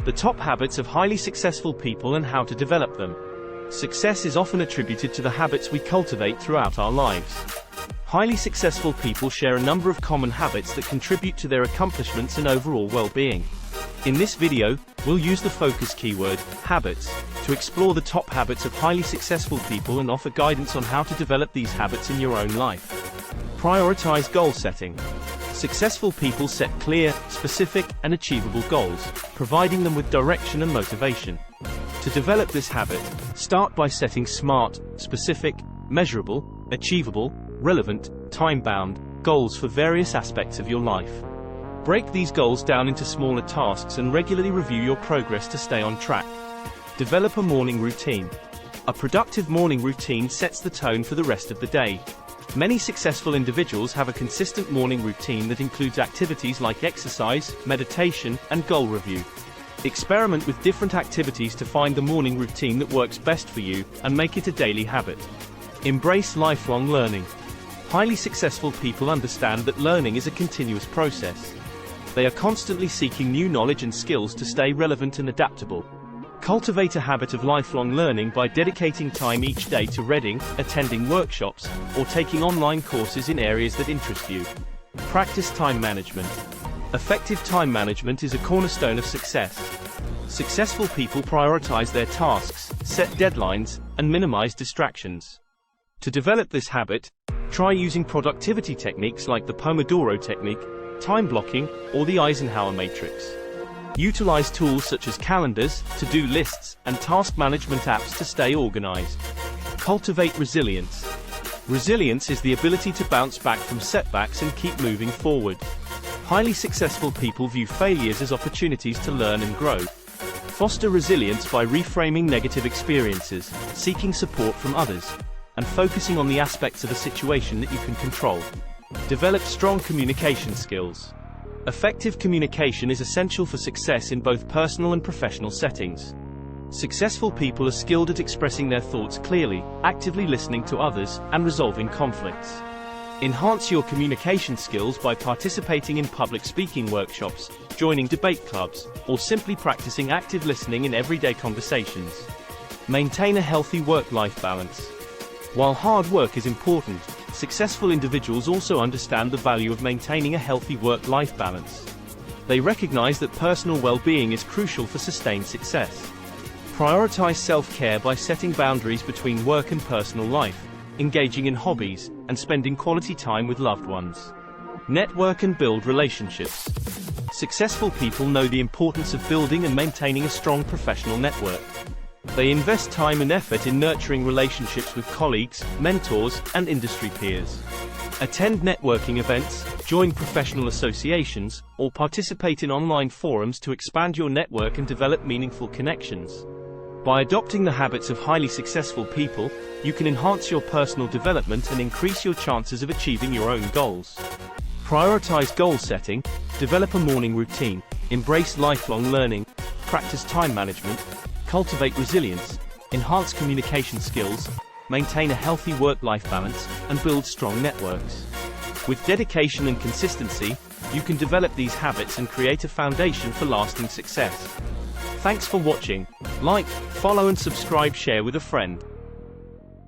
The top habits of highly successful people and how to develop them. Success is often attributed to the habits we cultivate throughout our lives. Highly successful people share a number of common habits that contribute to their accomplishments and overall well-being. In this video, we'll use the focus keyword, habits, to explore the top habits of highly successful people and offer guidance on how to develop these habits in your own life. Prioritize goal setting. Successful people set clear, specific, and achievable goals, providing them with direction and motivation. To develop this habit, start by setting SMART, specific, measurable, achievable, relevant, time-bound goals for various aspects of your life. Break these goals down into smaller tasks and regularly review your progress to stay on track. Develop a morning routine. A productive morning routine sets the tone for the rest of the day. Many successful individuals have a consistent morning routine that includes activities like exercise, meditation, and goal review. Experiment with different activities to find the morning routine that works best for you, and make it a daily habit. Embrace lifelong learning. Highly successful people understand that learning is a continuous process. They are constantly seeking new knowledge and skills to stay relevant and adaptable. Cultivate a habit of lifelong learning by dedicating time each day to reading, attending workshops, or taking online courses in areas that interest you. Practice time management. Effective time management is a cornerstone of success. Successful people prioritize their tasks, set deadlines, and minimize distractions. To develop this habit, try using productivity techniques like the Pomodoro technique, time blocking, or the Eisenhower matrix. Utilize tools such as calendars, to-do lists, and task management apps to stay organized. Cultivate resilience. Resilience is the ability to bounce back from setbacks and keep moving forward. Highly successful people view failures as opportunities to learn and grow. Foster resilience by reframing negative experiences, seeking support from others, and focusing on the aspects of a situation that you can control. Develop strong communication skills. Effective communication is essential for success in both personal and professional settings. Successful people are skilled at expressing their thoughts clearly, actively listening to others, and resolving conflicts. Enhance your communication skills by participating in public speaking workshops, joining debate clubs, or simply practicing active listening in everyday conversations. Maintain a healthy work-life balance. While hard work is important, successful individuals also understand the value of maintaining a healthy work-life balance. They recognize that personal well-being is crucial for sustained success. Prioritize self-care by setting boundaries between work and personal life, engaging in hobbies, and spending quality time with loved ones. Network and build relationships. Successful people know the importance of building and maintaining a strong professional network. They invest time and effort in nurturing relationships with colleagues, mentors, and industry peers. Attend networking events, join professional associations, or participate in online forums to expand your network and develop meaningful connections. By adopting the habits of highly successful people, you can enhance your personal development and increase your chances of achieving your own goals. Prioritize goal setting, develop a morning routine, embrace lifelong learning, practice time management, cultivate resilience, enhance communication skills, maintain a healthy work-life balance, and build strong networks. With dedication and consistency, you can develop these habits and create a foundation for lasting success. Thanks for watching. Like, follow and subscribe, share with a friend.